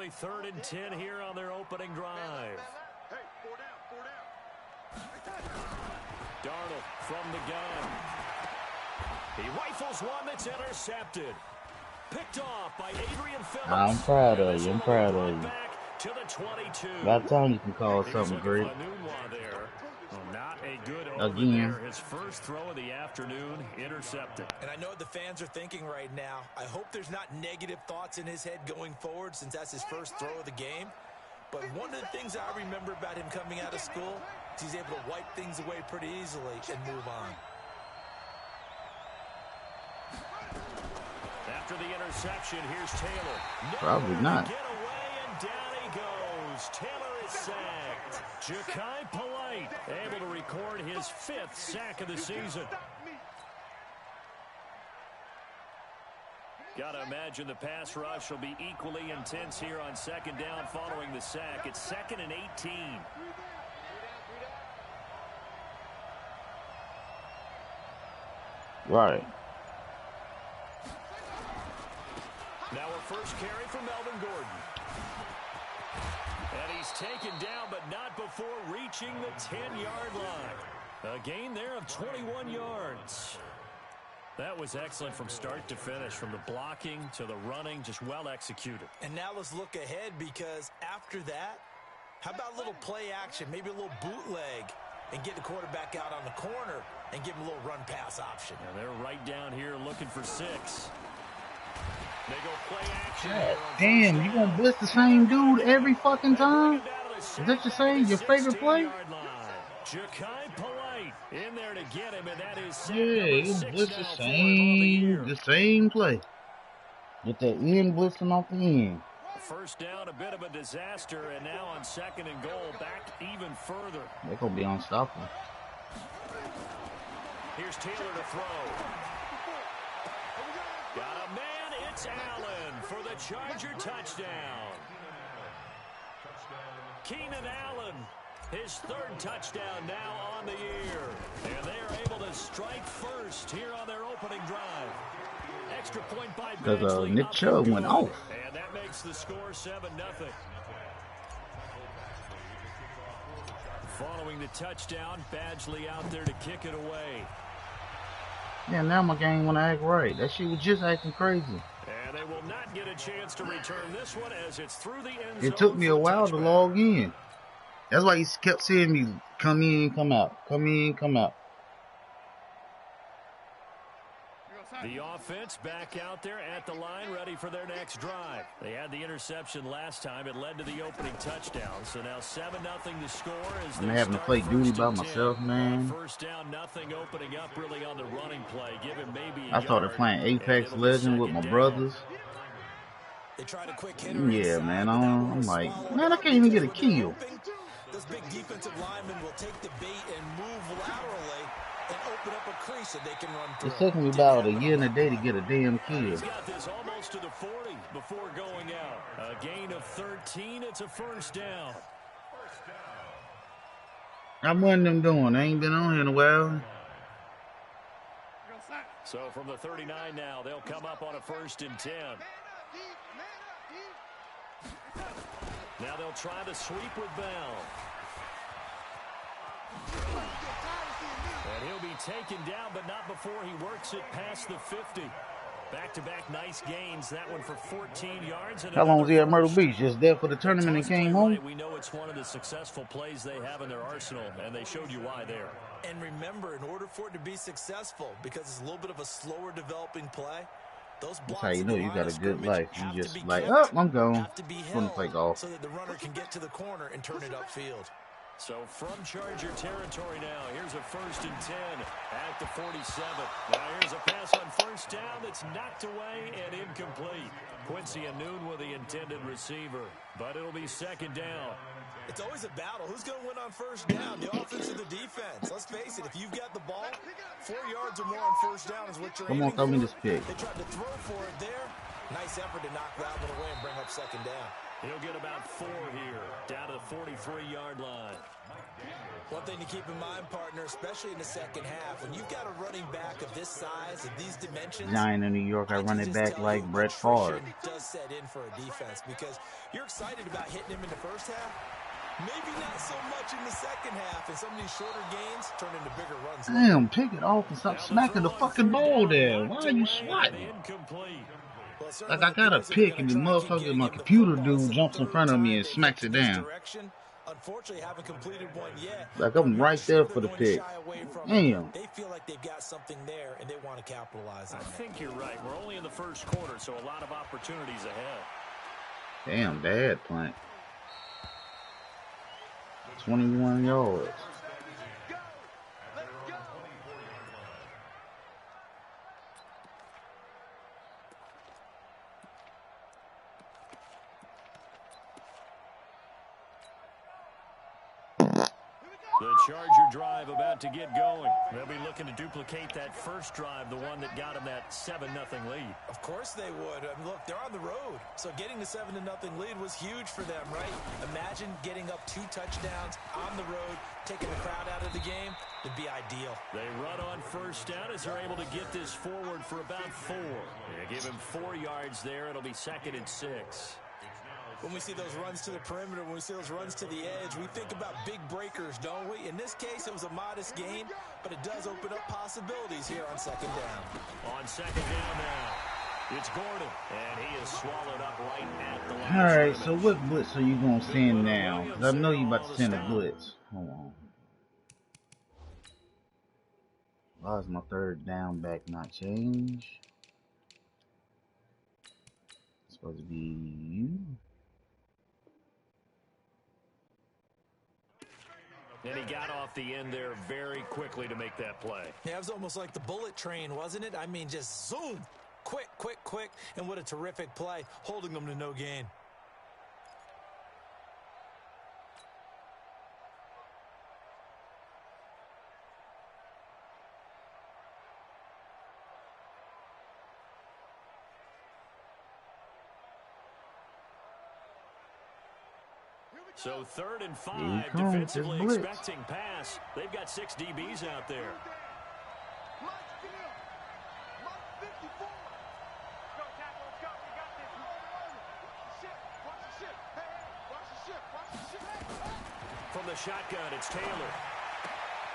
only 3rd and 10 here on their opening drive. Darnold from the gun. He rifles one that's intercepted. Picked off by Adrian Phillips. I'm proud of you. I'm proud of you. To the 22. About time you can call something great. Not a good again. His first throw of the afternoon intercepted. And I know what the fans are thinking right now. I hope there's not negative thoughts in his head going forward since that's his first throw of the game. But one of the things I remember about him coming out of school is he's able to wipe things away pretty easily and move on. After the interception, here's Taylor. Probably not. Get away, and down he goes. Taylor is sacked. Ja'Kai Polite able to record his 5th sack of the season. Gotta imagine the pass rush will be equally intense here on 2nd down following the sack. It's 2nd and 18. Right. Now a first carry from Melvin Gordon. And he's taken down, but not before reaching the 10-yard line. A gain there of 21 yards. That was excellent from start to finish, from the blocking to the running, just well executed. And now let's look ahead, because after that, how about a little play action, maybe a little bootleg, and get the quarterback out on the corner and give him a little run-pass option. And they're right down here looking for 6. They go play action. God damn, you gonna blitz the same dude every fucking time? Is that your favorite play? Ja'Kai Polite in there to get him, and that is yeah, you blitz the same play. Get that end blitzing off the end. First down, a bit of a disaster, and now on 2nd and goal, back even further. They're gonna be unstoppable. Here's Taylor to throw. Got a man, it's Allen for the Charger touchdown. Keenan Allen, his 3rd touchdown now on the year. And they are able to strike first here on their opening drive. Extra point by because Nick Chubb went off. And that makes the score 7-0. Following the touchdown, Badgley out there to kick it away. Yeah, now my game wanna act right. That shit was just acting crazy. And they will not get a chance to return this one as it's through the end zone. It took me a while to log in. That's why he kept seeing me come in, come out, come in, come out. The offense back out there at the line, ready for their next drive. They had the interception last time. It led to the opening touchdown. So now 7-0 the score. As I'm having to play duty by myself, man. First down, nothing opening up really on the running play. Give him maybe I started playing Apex Legends with my brothers. They tried a quick hitter. Yeah, man. I'm like, man, I can't even get a kill. This big defensive lineman will take the bait and move laterally and open up a crease that they can run through. It took me about a year and a day to get a damn kill. He's got this almost to the 40 before going out. A gain of 13. It's a first down. How much them doing? I ain't been on here in a while. So from the 39 now, they'll come up on a 1st and 10. Now they'll try to sweep with Bell. And he'll be taken down, but not before he works it past the 50. Back-to-back nice gains. That one for 14 yards. And how long was he at Myrtle Beach? Just there for the tournament and came home? We know it's one of the successful plays they have in their arsenal, and they showed you why there. And remember, in order for it to be successful, because it's a little bit of a slower developing play, those blocks. That's how you know you got a good life. You just like, oh, I'm gone. Couldn't play golf. So that the runner can get to the corner and turn it upfield. So from Charger territory now, here's a 1st and 10 at the 47. Now here's a pass on 1st down that's knocked away and incomplete. Quincy Anoon with the intended receiver, but it'll be 2nd down. It's always a battle. Who's going to win on 1st down? The offense or the defense? Let's face it, if you've got the ball, 4 yards or more on 1st down is what you're aiming for. Come on, throw me this pick. They tried to throw for it there. Nice effort to knock that one away and bring up 2nd down. He'll get about 4 here, down to the 43-yard line. One thing to keep in mind, partner, especially in the second half, when you've got a running back of this size, of these dimensions, Giant in New York, I run it back like Brett Favre. Does set in for a defense because you're excited about hitting him in the first half. Maybe not so much in the second half, and some of these shorter gains turn into bigger runs. Damn, pick it off and stop smacking the fucking ball there. Why are you swatting? Like I got a pick and the motherfucker, my computer dude jumps in front of me and smacks it down. Unfortunately, haven't completed one yet. Like I'm right there for the pick. Damn. They feel like they've got something there and they want to capitalize on it. I think you're right. We're only in the first quarter, so a lot of opportunities ahead. Damn, bad punt. 21 yards. The Charger drive about to get going. They'll be looking to duplicate that first drive, the one that got them that 7-0 lead. Of course they would. I mean, look, they're on the road. So getting the 7-0 lead was huge for them, right? Imagine getting up 2 touchdowns on the road, taking the crowd out of the game. It'd be ideal. They run on first down as they're able to get this forward for about 4. They give him 4 yards there. It'll be 2nd and 6. When we see those runs to the perimeter, when we see those runs to the edge, we think about big breakers, don't we? In this case, it was a modest gain, but it does open up possibilities here on 2nd down. On 2nd down now, it's Gordon, and he is swallowed up right at the line. All right, so what blitz are you going to send now? Because I know you about to send a blitz. Hold on. Why is my 3rd down back not change? It's supposed to be you. And he got off the end there very quickly to make that play. Yeah, it was almost like the bullet train, wasn't it? I mean, just zoom. Quick, quick, quick. And what a terrific play, holding them to no gain. So 3rd and 5, defensively expecting pass. They've got 6 DBs out there. From the shotgun, it's Taylor.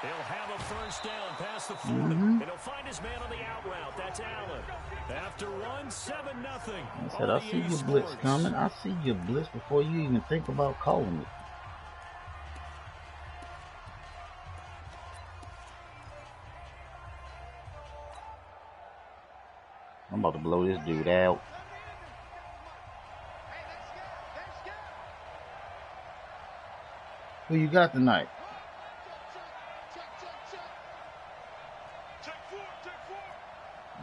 He'll have a first down past the 40, and he'll find his man on the out route. That's Allen. After 1-7-0. I said, I see your blitz coming. I see your blitz before you even think about calling it. I'm about to blow this dude out. Who you got tonight?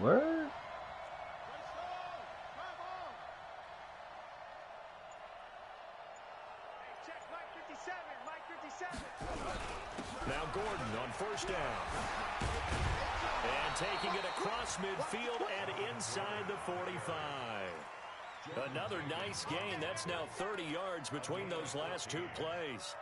Word? Now Gordon on first down. And taking it across midfield and inside the 45. Another nice gain. That's now 30 yards between those last 2 plays.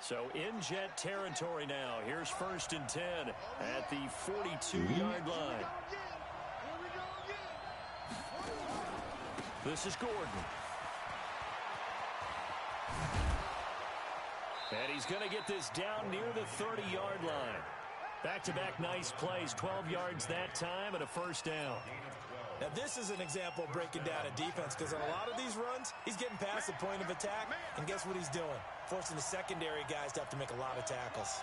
So in Jet territory now. Here's 1st and 10 at the 42-yard line. This is Gordon. And he's going to get this down near the 30-yard line. Back-to-back nice plays, 12 yards that time and a first down. Now, this is an example of breaking down a defense because on a lot of these runs, he's getting past the point of attack, and guess what he's doing? Forcing the secondary guys to have to make a lot of tackles.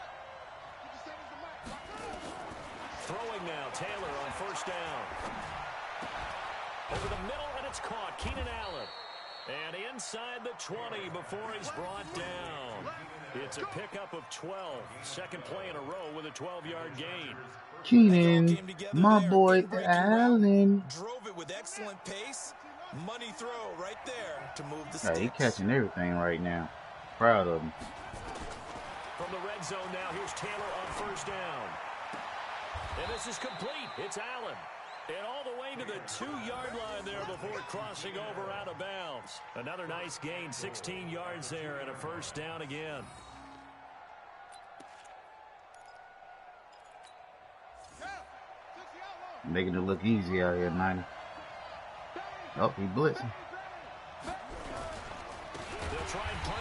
Throwing now, Taylor on first down. Over the middle, and it's caught. Keenan Allen. And inside the 20 before he's brought down. It's a pickup of 12. 2nd play in a row with a 12-yard gain. Keenan, my boy Allen. Drove it with excellent pace. Money throw right there to move the sticks. Hey, he's catching everything right now. Proud of him. From the red zone now, here's Taylor on first down. And this is complete. It's Allen. And all the way to the 2-yard line there before crossing over out of bounds. Another nice gain, 16 yards there and a first down again. Making it look easy out here, 90. Oh, he blitzing.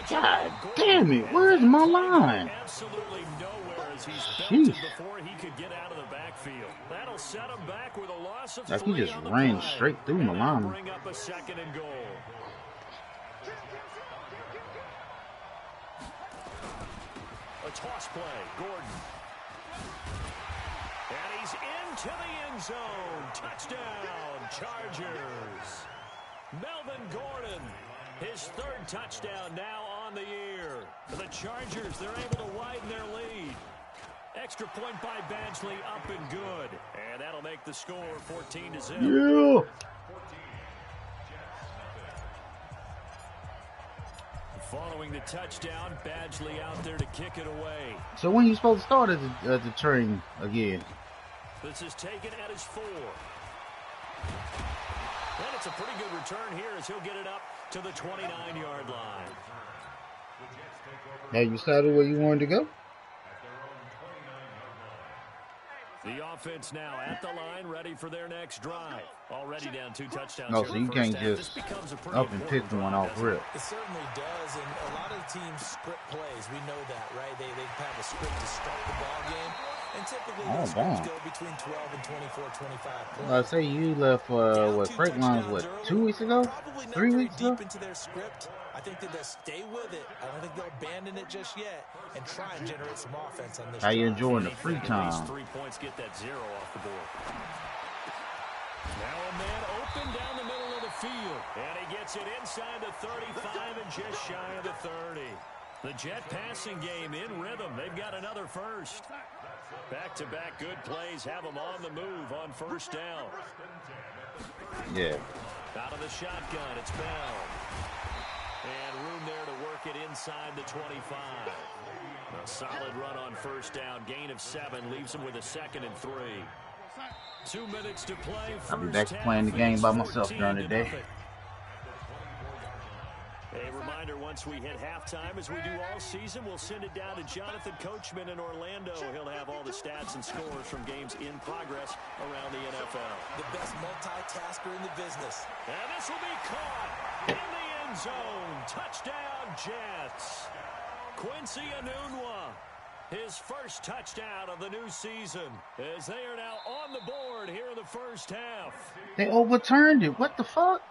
God damn it, where's my line? Absolutely nowhere as he's Sheesh. before he could get out of the backfield. That'll set him back with a loss of Like he 3 just on the ran play. straight through my line. Bring up a 2nd and goal. A toss play, Gordon. And he's into the end zone. Touchdown, Chargers. Melvin Gordon, his 3rd touchdown now on the year. The Chargers, they're able to widen their lead. Extra point by Badgley, up and good. And that'll make the score 14-0. Yeah. Following the touchdown, Badgley out there to kick it away. So when you supposed to start at the train again? This is taken at his 4. And it's a pretty good return here as he'll get it up to the 29-yard line. Have you started where you wanted to go? The offense now at the line, ready for their next drive. Already down 2 touchdowns. No, so you can't just up and pick one off rip. It certainly does, and a lot of teams script plays. We know that, right? They have a script to start the ball game, and typically those scripts go between 12 and 24, 25 points. I say you left what break lines 2 weeks ago, 3 weeks ago. Deep into their script. I think that they'll stay with it. I don't think they'll abandon it just yet and try and generate some offense on this. How you enjoying the free time? 3 points, get that 0 off the board. Now a man open down the middle of the field, and he gets it inside the 35 and just shy of the 30. The Jet passing game in rhythm. They've got another first. Back-to-back good plays have them on the move on first down. Yeah. Out of the shotgun, it's Bell. And room there to work it inside the 25. A solid run on first down. Gain of 7 leaves him with a 2nd and 3. 2 minutes to play. I'll be back to playing the game by myself during the day. A reminder, once we hit halftime, as we do all season, we'll send it down to Jonathan Coachman in Orlando. He'll have all the stats and scores from games in progress around the NFL. The best multitasker in the business. And this will be caught in the end zone. Touchdown, Jets. Quincy Enunwa, his first touchdown of the new season, as they are now on the board here in the first half. They overturned it. What the fuck?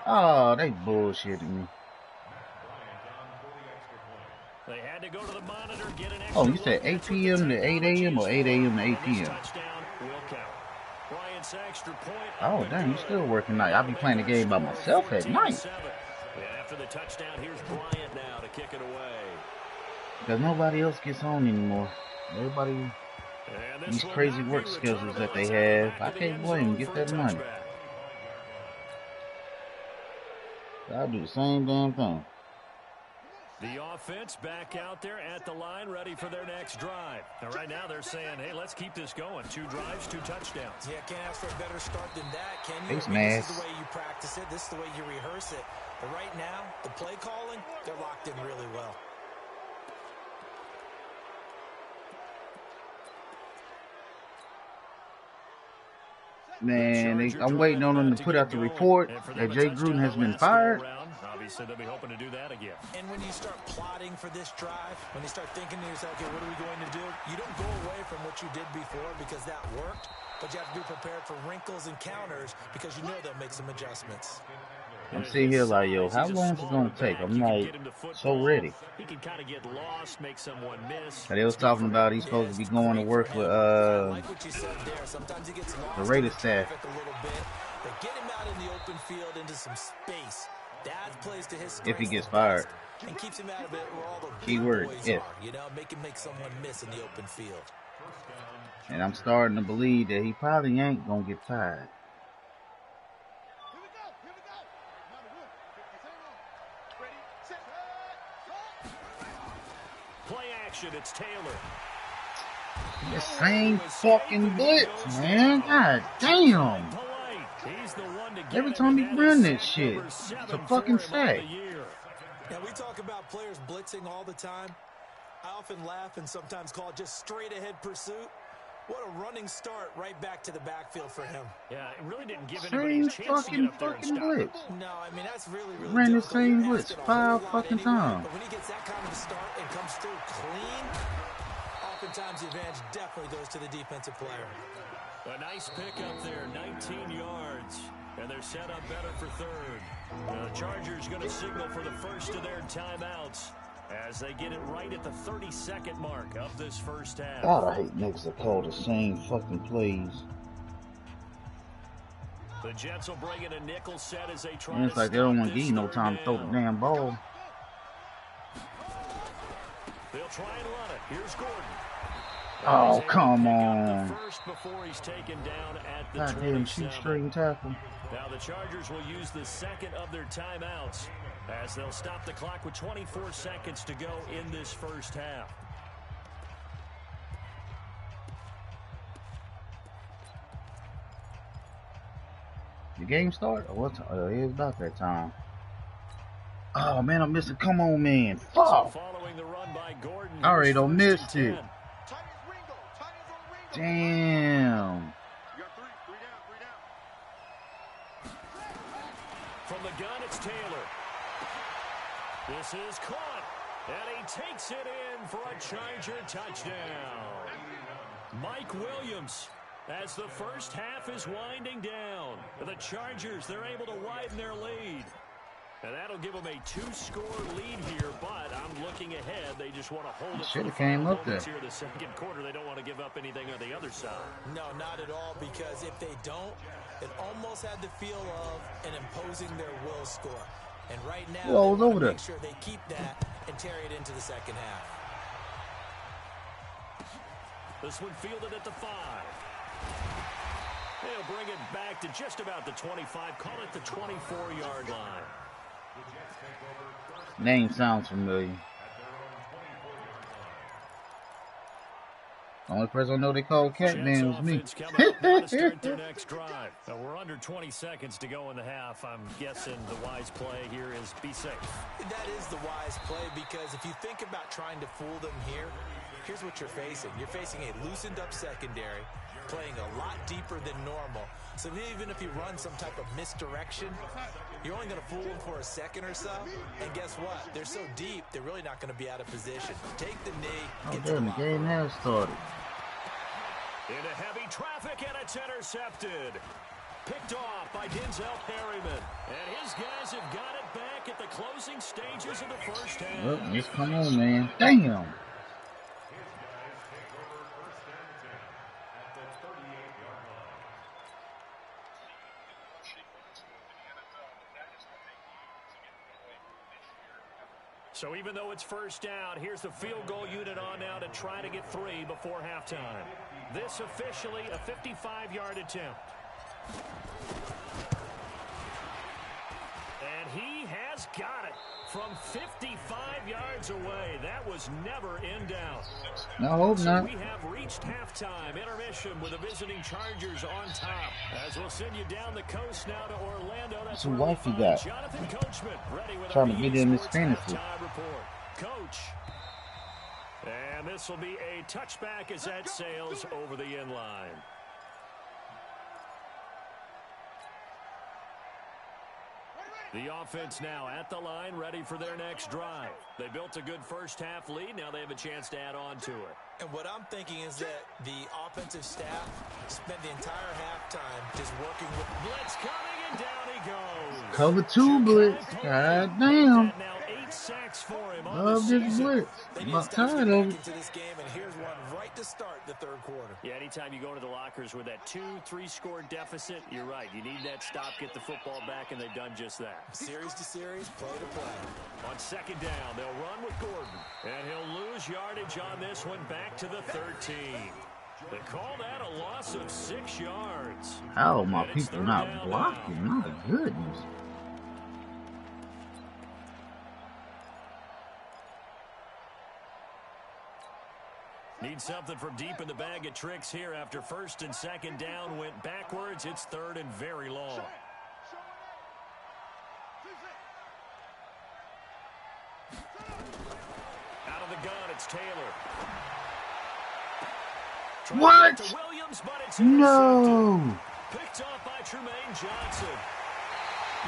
Oh, they bullshitted me. They had to go to the monitor, get an Oh, you said 8 p.m. to 8 a.m. or 8 a.m. to 8 p.m.? Oh, damn, you still working night. I'll be playing the game by myself at night. After the touchdown, here's Bryant now to kick it away. Because nobody else gets on anymore. Everybody, these crazy work schedules that they have, I can't blame them. Get that money. I'll do the same damn thing. The offense back out there at the line, ready for their next drive. Now, right now, they're saying, hey, let's keep this going. 2 drives, 2 touchdowns. Yeah, can't ask for a better start than that, can you? Face I mean, mask. this is the way you practice it. This is the way you rehearse it. But right now, the play calling, they're locked in really well. Man, I'm waiting on them to put out the report that Jay Gruden has been fired. Obviously, they'll be hoping to do that again. And when you start plotting for this drive, when you start thinking to yourself, okay, what are we going to do? You don't go away from what you did before because that worked, but you have to be prepared for wrinkles and counters because you know they'll make some adjustments. I'm sitting here like, yo, how long is it going to take? I'm like, so ready. He can kind of get lost, make someone miss. They was talking about he's supposed to be going to work with the Raiders staff. But get him out in the open field into some space. That plays to his If he gets fired. And keeps him out of it where all the Keyword, boys if. are, you know, make someone miss in the open field. And I'm starting to believe that he probably ain't going to get fired. Play action, it's Taylor. The same fucking blitz, man. God damn. Every time he run that shit, it's a fucking sack. Yeah, we talk about players blitzing all the time. I often laugh and sometimes call it just straight ahead pursuit. What a running start right back to the backfield for him. Yeah, it really didn't give anybody a chance to get up there and stop him. No, I mean, that's really ran the difficult. same blitz 5 fucking times. But when he gets that kind of a start and comes through clean, oftentimes the advantage definitely goes to the defensive player. A nice pick up there, 19 yards. And they're set up better for third. The Chargers going to signal for the first of their timeouts as they get it right at the 32nd mark of this first half. God, I hate niggas that call the same fucking plays. The Jets will bring in a nickel set as they try and it's like they don't want to give you no time to throw the damn ball. They'll try and run it. Here's Gordon. Oh, come on. First before he's taken down at the goddamn shoestring tackle. Now the Chargers will use the second of their timeouts as they'll stop the clock with 24 seconds to go in this first half. The game start? Or what? Oh, it is about that time. Oh man, I'm missing. Come on, man. Fuck. So following the run by Gordon, I already don't missed it. Damn. From the gun, it's Taylor. This is caught, and he takes it in for a Charger touchdown. Mike Williams, as the first half is winding down. The Chargers, they're able to widen their lead. And that'll give them a 2-score lead here, but I'm looking ahead. They just want to hold it. Should have came up there. Here the second quarter, they don't want to give up anything on the other side. No, not at all, because if they don't, it almost had the feel of an imposing their will score. And right now, they want to make sure they keep that and carry it into the second half. This one fielded at the 5. They'll bring it back to just about the 25. Call it the 24-yard line. Name sounds familiar. The only person I know they call Catman was me. Their next drive. We're under 20 seconds to go in the half. I'm guessing the wise play here is be safe. That is the wise play, because if you think about trying to fool them here, here's what you're facing. You're facing a loosened up secondary, playing a lot deeper than normal. So even if you run some type of misdirection, you're only going to fool them for a second or so. And guess what? They're so deep, they're really not going to be out of position. Take the knee. Oh, damn, the game has started. Into heavy traffic, and it's intercepted. Picked off by Denzel Perryman. And his guys have got it back at the closing stages of the first half. Well, just come on, man. Damn. So even though it's first down, here's the field goal unit on now to try to get 3 before halftime. This officially a 55-yard attempt. And he has got it from 55 yards away. That was never in doubt. No, hope not. We have reached halftime. Intermission with the visiting Chargers on top. As we'll send you down the coast now to Orlando. That's who wife you got. Jonathan Coachman ready with trying to get in this fantasy. Coach. And this will be a touchback as that sails over the end line. The offense now at the line, ready for their next drive. They built a good first half lead. Now they have a chance to add on to it. And what I'm thinking is that the offensive staff spent the entire halftime just working with blitz coming, and down he goes. Cover 2 blitz. God damn. Now 8 sacks for him. Love this blitz. I'm not tired of it. Into this game, and here's one right to start the third quarter. Yeah, anytime you go to the lockers with that 2-3 score deficit, you're right. You need that stop, get the football back, and they've done just that. Series to series, play to play. On second down, they'll run with Gordon. And he'll lose yardage on this one back to the 13. They call that a loss of 6 yards. How my people not blocking? My goodness. Need need something from deep in the bag of tricks here after first and second down went backwards. It's third and very long. Out of the gun, it's Taylor. What? Williams, but it's No. picked off by Tremaine Johnson.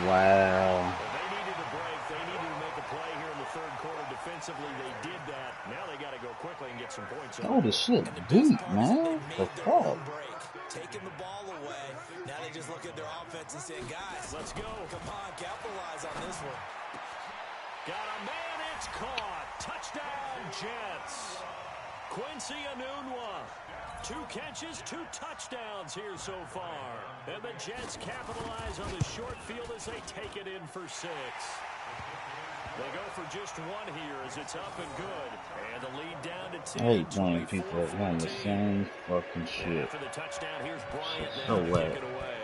Wow. They needed a break. They needed to make a play here in the third quarter defensively. They did that. Now they got to go quickly and get some points. Oh, the shit deep, man. The fuck? Taking the ball away. Now they just look at their offense and saying, guys, let's go. Come on, capitalize on this one. Got a man, it's caught. Touchdown, Jets. Quincy Enunwa. 2 catches, 2 touchdowns here so far. And the Jets capitalize on the short field as they take it in for 6. They go for just 1 here as it's up and good. And the lead down to 10. I hate playing people that run the same fucking shit. For the touchdown, here's Bryant So now to wet. kick it away.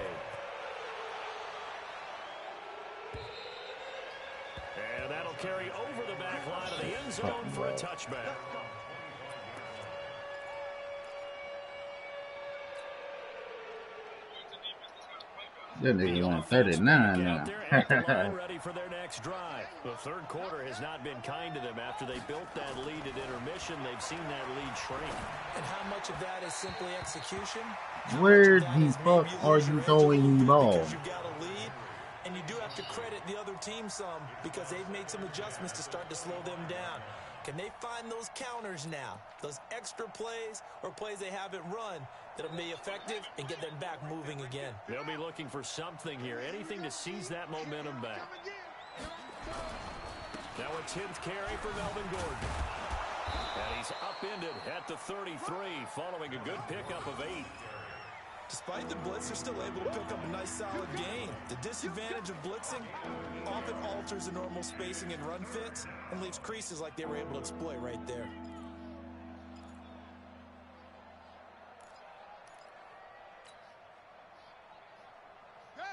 And that'll carry over the back line of the end zone for a touchback. That nigga on 39 now. Ready for their next drive. The third quarter has not been kind to them. After they built that lead at intermission, they've seen that lead shrink. And how much of that is simply execution? Where the fuck are you throwing the ball? Because you've got a lead, and you do have to credit the other team some because they've made some adjustments to start to slow them down. Can they find those counters now, those extra plays or plays they haven't run that'll be effective and get them back moving again? They'll be looking for something here, anything to seize that momentum back. Now a 10th carry for Melvin Gordon. And he's upended at the 33 following a good pickup of 8. Despite the blitz, they're still able to pick up a nice solid gain. The disadvantage of blitzing often alters the normal spacing and run fits and leaves creases like they were able to exploit right there.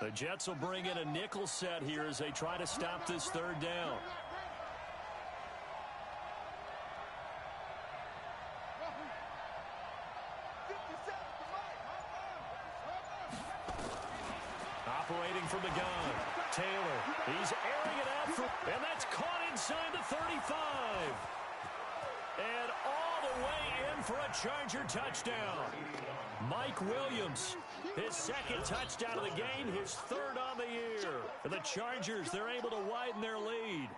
The Jets will bring in a nickel set here as they try to stop this third down. Operating from the gun, Taylor. He's airing it out, and that's caught inside the 35. And all the way in for a Charger touchdown. Mike Williams, his second touchdown of the game, his third on the year. And the Chargers, they're able to widen their lead.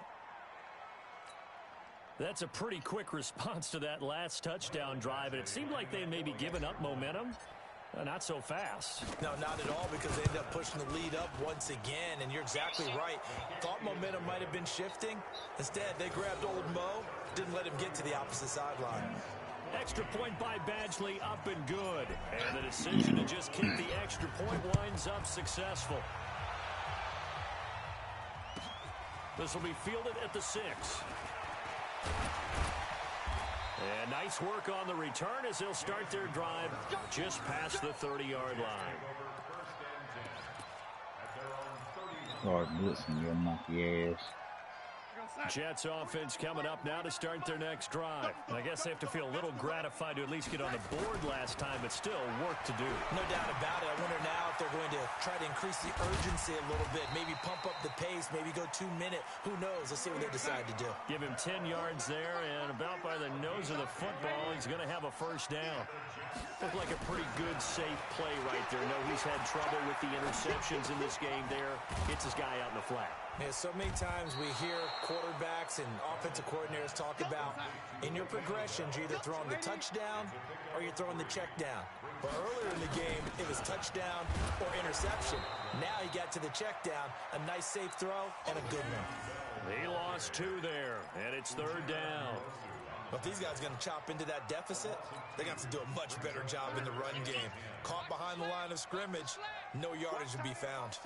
That's a pretty quick response to that last touchdown drive, and it seemed like they may be giving up momentum. Not so fast. No, not at all, because they ended up pushing the lead up once again, and you're exactly right. Thought momentum might have been shifting. Instead, they grabbed old Mo, didn't let him get to the opposite sideline. Extra point by Badgley, up and good. And the decision to just kick the extra point winds up successful. This will be fielded at the 6. And nice work on the return as they'll start their drive just past the 30-yard line. Hard blitzing your monkey ass. Jets offense coming up now to start their next drive. I guess they have to feel a little gratified to at least get on the board last time, but still work to do. No doubt about it. I wonder now if they're going to try to increase the urgency a little bit, maybe pump up the pace, maybe go 2-minute. Who knows? Let's see what they decide to do. Give him 10 yards there, and about by the nose of the football, he's going to have a first down. Looked like a pretty good, safe play right there. No, he's had trouble with the interceptions in this game there. Gets his guy out in the flat. Yeah, so many times we hear quarterbacks and offensive coordinators talk about in your progressions, you're either throwing the touchdown or you're throwing the check down. But earlier in the game, it was touchdown or interception. Now he got to the check down, a nice safe throw, and a good one. He lost 2 there, and it's third down. But if these guys are going to chop into that deficit, they're going to have to do a much better job in the run game. Caught behind the line of scrimmage, no yardage to be found.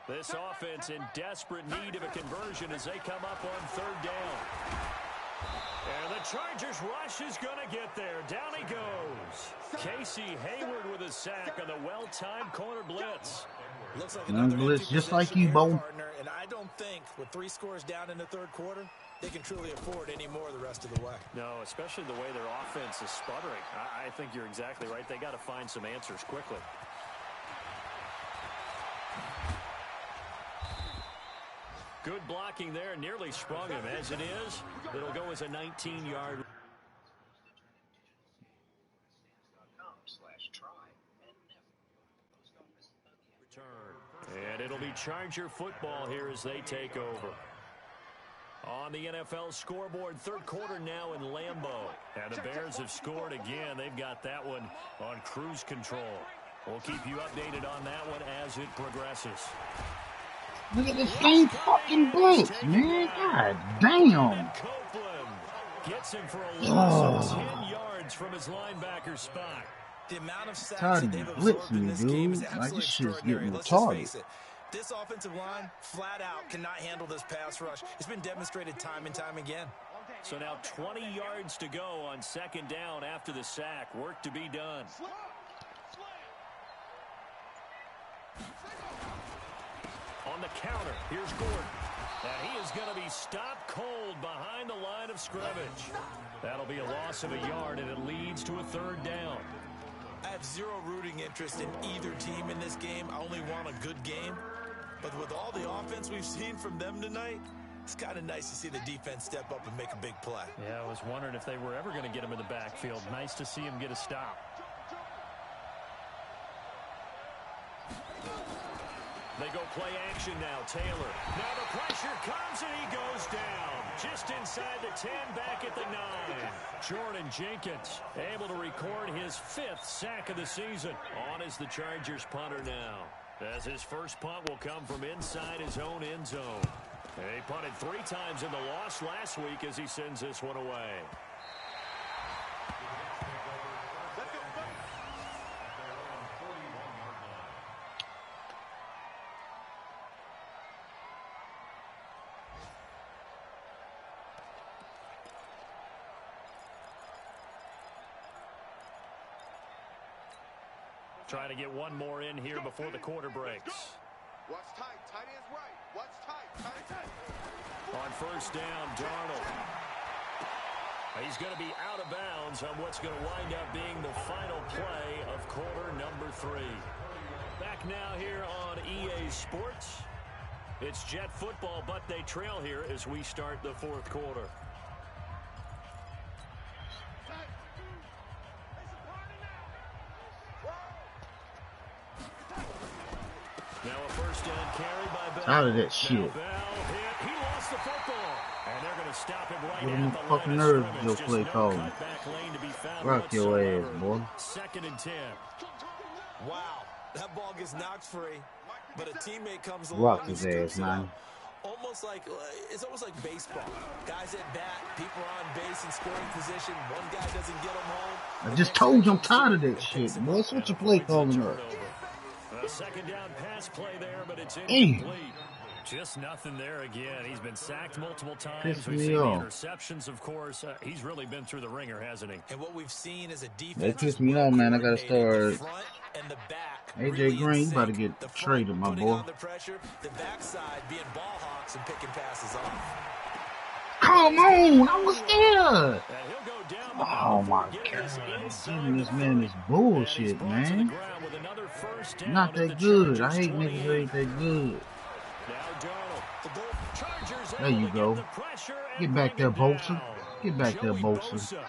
This offense in desperate need of a conversion as they come up on third down. And the Chargers rush is going to get there. Down he goes. Casey Hayward with a sack on the well-timed corner blitz. Looks like another blitz just like you, Bo. Partner, and I don't think with 3 scores down in the third quarter, they can truly afford any more the rest of the way. No, especially the way their offense is sputtering. I think you're exactly right. They got to find some answers quickly. Good blocking there. Nearly sprung him. As it is, it'll go as a 19-yard. And it'll be Charger football here as they take over. On the NFL scoreboard, third quarter now in Lambeau. And the Bears have scored again. They've got that one on cruise control. We'll keep you updated on that one as it progresses. Look at the same fucking blitz, man. God damn. Copeland gets him for a loss of 10 yards from his linebacker spot. The amount of sacks that they've absorbed in this game is absolutely extraordinary. Let's just face it. This offensive line, flat out, cannot handle this pass rush. It's been demonstrated time and time again. So now 20 yards to go on second down after the sack. Work to be done. On the counter, here's Gordon. And he is going to be stopped cold behind the line of scrimmage. That'll be a loss of a yard, and it leads to a third down. I have zero rooting interest in either team in this game. I only want a good game. But with all the offense we've seen from them tonight, it's kind of nice to see the defense step up and make a big play. Yeah, I was wondering if they were ever going to get him in the backfield. Nice to see him get a stop. They go play action now. Taylor. Now the pressure comes and he goes down. Just inside the 10, back at the 9. Jordan Jenkins able to record his 5th sack of the season. On is the Chargers punter now, as his first punt will come from inside his own end zone. He punted 3 times in the loss last week as he sends this one away. Trying to get one more in here before the quarter breaks. What's tight? Tight is right. What's tight? Tight. On first down, Darnold. He's going to be out of bounds on what's going to wind up being the final play of quarter number 3. Back now here on EA Sports. It's Jet football, but they trail here as we start the fourth quarter. Now a first down carry by Bell. Out of that shit. Bell hit. He lost the football. And they're going to stop him right Give at him the fucking line of nerves, scrimmage. Joe Just Play no call. cutback lane to be found Rock your ass, whatsoever. boy. 2nd and 10. Wow, that ball gets knocked free, but a teammate comes along. Rock and his scoops ass, it man. up. It's almost like baseball. Guys at bat, people are on base in scoring position. One guy doesn't get them home. I just told you I'm tired of that shit, boy. Switch your play calling up. A second down pass play there, but it's incomplete. Just nothing there again. He's been sacked multiple times. Pissed We've me seen the off. interceptions, of course. He's really been through the ringer, hasn't he? And what we've seen is a defense. They pissed me off, man. I gotta start. Front and the back, AJ really Green, you about to the get front traded, my putting boy. on the pressure, the backside being ball hawks and picking passes off. Come on, I was there. And he'll go down the Oh my field, God, getting his inside giving this the man 30. this And he's bullshit, brought to the man. ground with another first down Not at that the good. I Chargers hate niggas that 28. ain't that good. Now Darnold. Chargers There able you to go. get the pressure and Get back bring there, it Bosa. down. Get back there, Joey Bosa.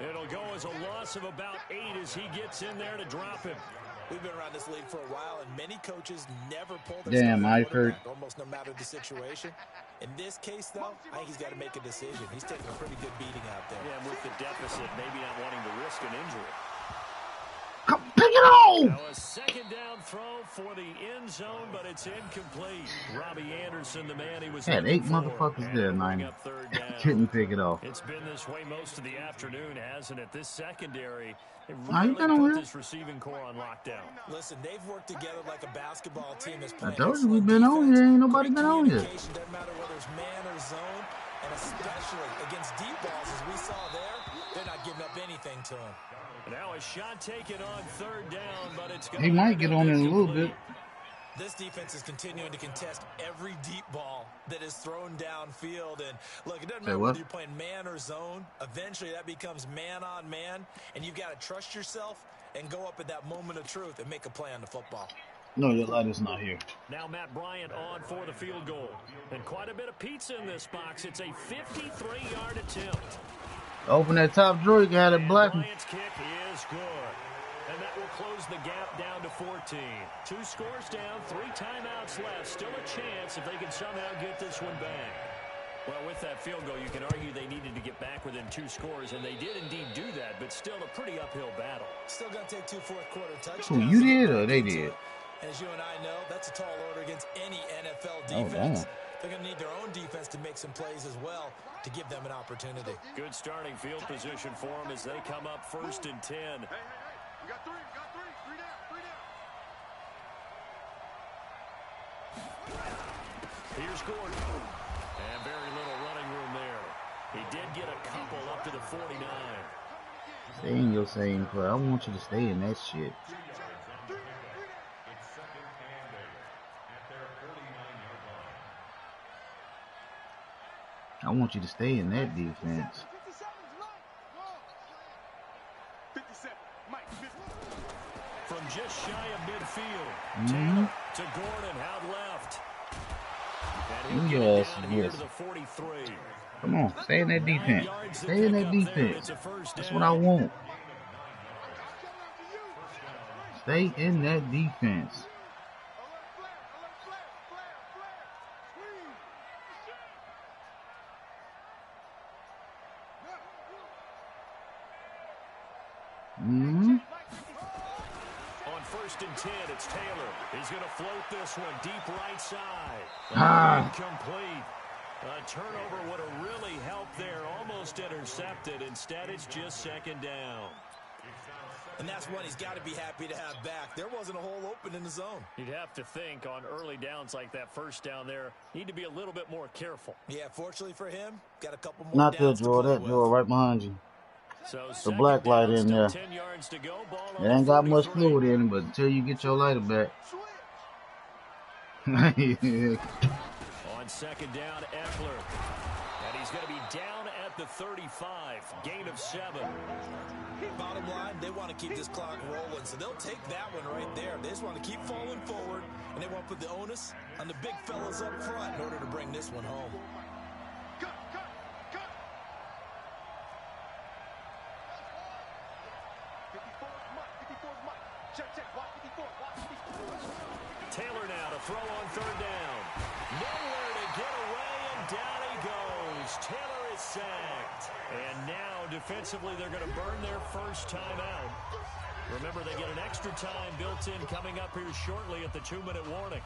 It'll go as a loss of about 8 as he gets in there to drop him. We've been around this league for a while, and many coaches never pull their Damn, starting Eifert. quarterback, almost no matter the situation. In this case, though, I think he's got to make a decision. He's taking a pretty good beating out there. Yeah, and with the deficit, maybe not wanting to risk an injury. Come pick it off. Now a second down throw for the end zone, but it's incomplete. Robbie Anderson, the man he was Had looking 8 for, motherfuckers and there, it'll bring man. up third down. Couldn't pick it off. It's been this way most of the afternoon, hasn't it? This secondary, they Nah, you really been on put here? this receiving core on lockdown. Listen, they've worked together like a basketball team. Has I played told you we excellent been on defense, here. Ain't nobody great been on here. communication, doesn't matter whether it's man or zone, and especially against deep balls, as we saw there, they're not giving up anything to him. Now a shot taken on third down, but it's He might get on in a little bit. This defense is continuing to contest every deep ball that is thrown downfield. And look, it doesn't matter whether you're playing man or zone. Eventually, that becomes man on man. And you've got to trust yourself and go up at that moment of truth and make a play on the football. No, your light is not here. Now Matt Bryant on for the field goal. And quite a bit of pizza in this box. It's a 53-yard attempt. Open that top drawer, you got it black. Bryant's kick is good. And that will close the gap down to 14. 2 scores down, 3 timeouts left. Still a chance if they can somehow get this one back. Well, with that field goal, you can argue they needed to get back within 2 scores, and they did indeed do that, but still a pretty uphill battle. Still going to take 2 fourth-quarter touchdowns. Who, you did or they did? As you and I know, that's a tall order against any NFL defense. They're going to need their own defense to make some plays as well to give them an opportunity. Good starting field position for them as they come up 1st and 10. We got 3 down. Here's Gordon. And very little running room there. He did get a couple up to the 49. Stay in your same play. I want you to stay in that shit. I want you to stay in that defense. From just shy of midfield, Taylor to Gordon out left. And he'll get down here to the 43. Come on, stay in that defense. Stay in that defense. That's what I want. Stay in that defense. On 1st and 10, it's Taylor. He's going to float this one deep right side. Incomplete. A turnover would have really helped there. Almost intercepted. Instead, it's just 2nd down. And that's one he's got to be happy to have back. There wasn't a hole open in the zone. You'd have to think on early downs like that 1st down there, need to be a little bit more careful. Yeah, fortunately for him, got a couple more Not downs that drawer, that drawer right behind you. So the black light in there. 10 yards to go, it ain't got much fluid in it, but until you get your lighter back. On 2nd down, Eckler. And he's going to be down at the 35. Gain of 7. Bottom line, they want to keep this clock rolling, so they'll take that one right there. They just want to keep falling forward, and they want to put the onus on the big fellas up front in order to bring this one home. Taylor now to throw on 3rd down. Nowhere to get away, and down he goes. Taylor is sacked. And now, defensively, they're going to burn their 1st time out. Remember, they get an extra time built in coming up here shortly at the 2-minute warning.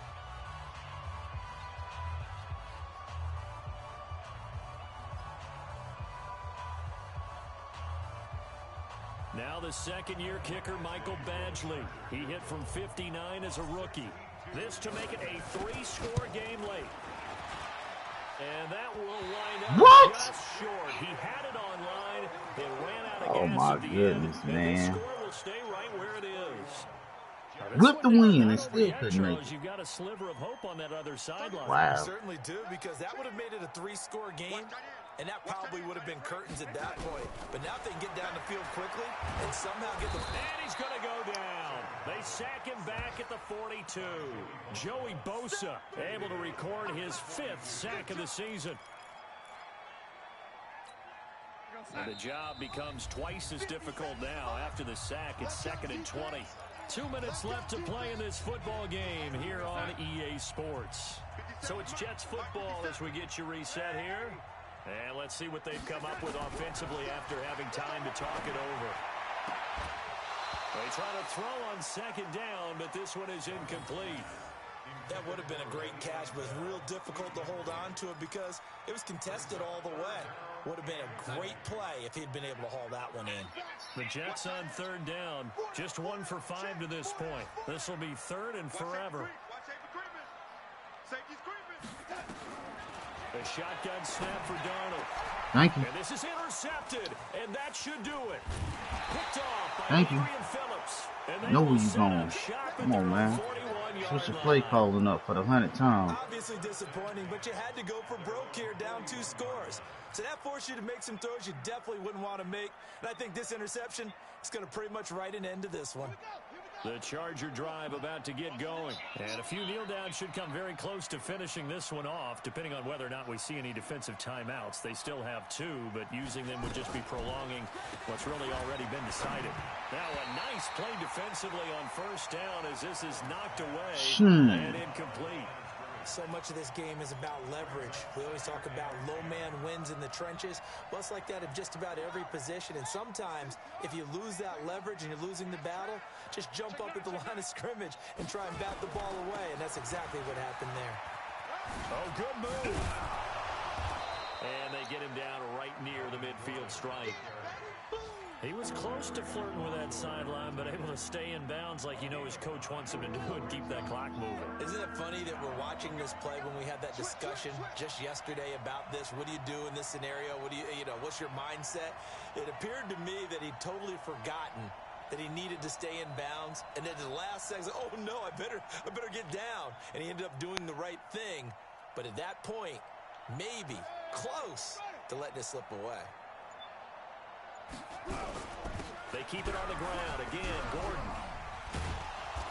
Now the 2nd-year kicker, Michael Badgley. He hit from 59 as a rookie. This to make it a 3-score game late. And that will line up just short. He had it on line. It ran out of gas at the goodness, end. man. And the score will stay right where it is. Whip the win and still couldn't make it. You've got a sliver of hope on that other sideline. Wow. You certainly do, because that would have made it a 3-score game. And that probably would have been curtains at that point. But now if they can get down the field quickly and somehow get the... And he's going to go down. They sack him back at the 42. Joey Bosa able to record his 5th sack of the season. And the job becomes twice as difficult now. After the sack, it's 2nd and 20. 2 minutes left to play in this football game here on EA Sports. So it's Jets football as we get you reset here. And let's see what they've come up with offensively after having time to talk it over. They try to throw on 2nd down, but this one is incomplete. That would have been a great catch, but it was real difficult to hold on to it because it was contested all the way. Would have been a great play if he'd been able to haul that one in. The Jets on 3rd down, just 1 for 5 to this point. This will be 3rd and forever. A shotgun snap for Darnold. Thank you. And this is intercepted, and that should do it. Picked off by Thank you. Adrian Phillips. And Know where you going. Come on, man. Switch the play calling up for the 100th time. Obviously disappointing, but you had to go for broke here, down 2 scores. So that forced you to make some throws you definitely wouldn't want to make. And I think this interception is going to pretty much write an end to this one. The Charger drive about to get going. And a few kneel downs should come very close to finishing this one off, depending on whether or not we see any defensive timeouts. They still have 2, but using them would just be prolonging what's really already been decided. Now a nice play defensively on first down as this is knocked away and incomplete. So much of this game is about leverage. We always talk about low man wins in the trenches. Well, it's like that in just about every position. And sometimes, if you lose that leverage and you're losing the battle, just jump up at the line of scrimmage and try and bat the ball away. And that's exactly what happened there. Oh, good move. And they get him down right near the midfield stripe. He was close to flirting with that sideline, but able to stay in bounds like you know his coach wants him to do and keep that clock moving. Isn't it funny that we're watching this play when we had that discussion just yesterday about this? What do you do in this scenario? What do you know, what's your mindset? It appeared to me that he'd totally forgotten that he needed to stay in bounds. And then the last second, oh no, I better get down. And he ended up doing the right thing. But at that point, maybe close to letting it slip away. They keep it on the ground. Again, Gordon.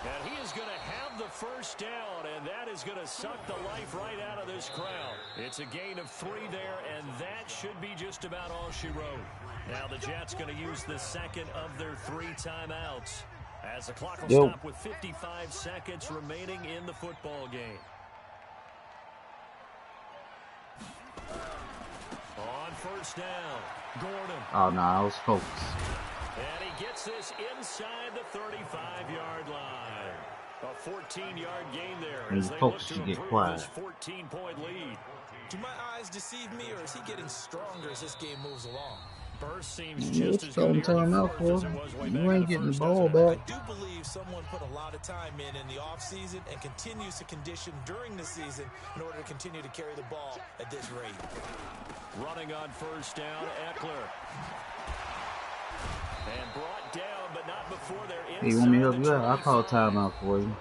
And he is going to have the first down, and that is going to suck the life right out of this crowd. It's a gain of 3 there, and that should be just about all she wrote. Now the Jets going to use the second of their 3 timeouts as the clock will stop with 55 seconds remaining in the football game. On first down, Gordon. Oh, no, I was focused. And he gets this inside the 35-yard line. A 14-yard gain there as they look to improve this 14-point lead. Do my eyes deceive me, or is he getting stronger as this game moves along? Burst seems just as good as it was way back. You ain't getting the ball back. I do believe someone put a lot of time in the offseason and continues to condition during the season in order to continue to carry the ball at this rate. Running on first down, Eckler. And brought down, but not before they're inside. Hey, you want me to help you out? I'll call timeout for you.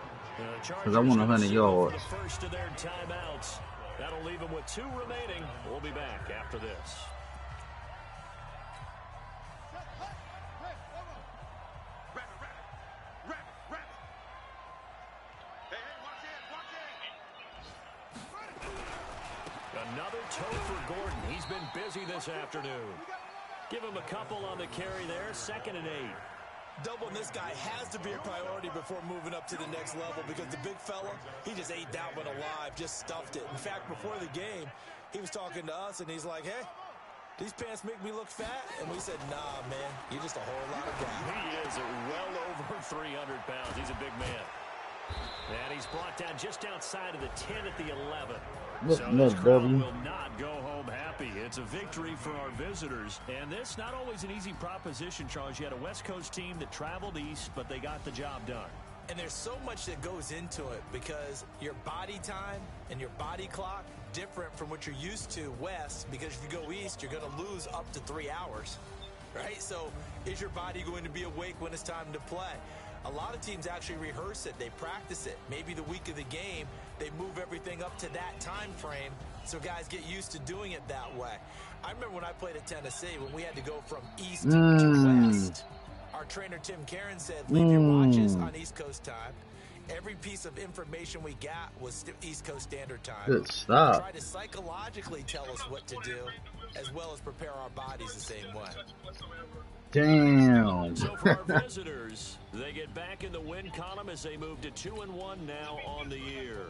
Because I want 100 yards. The first of their timeouts. That'll leave them with 2 remaining. We'll be back after this. Another toe for Gordon. He's been busy this afternoon. Give him a couple on the carry there. 2nd and 8. Doubling this guy has to be a priority before moving up to the next level because the big fella, he just ate that one alive, just stuffed it. In fact, before the game, he was talking to us, and he's like, hey, these pants make me look fat? And we said, nah, man, you're just a whole lot of guy. He is well over 300 pounds. He's a big man. And he's brought down just outside of the 10 at the 11. So this crowd will not go home happy. It's a victory for our visitors. And this not always an easy proposition, Charles. You had a West Coast team that traveled east, but they got the job done. And there's so much that goes into it because your body time and your body clock different from what you're used to west, because if you go east, you're going to lose up to 3 hours, right? So is your body going to be awake when it's time to play? A lot of teams actually rehearse it. They practice it. Maybe the week of the game, they move everything up to that time frame so guys get used to doing it that way. I remember when I played at Tennessee, when we had to go from east to west, our trainer Tim Karen said, leave your watches on East Coast time. Every piece of information we got was East Coast Standard Time. Good stuff. Try to psychologically tell us what to do, as well as prepare our bodies the same way. Damn. So for our visitors, they get back in the win column as they move to 2-1 now on the year.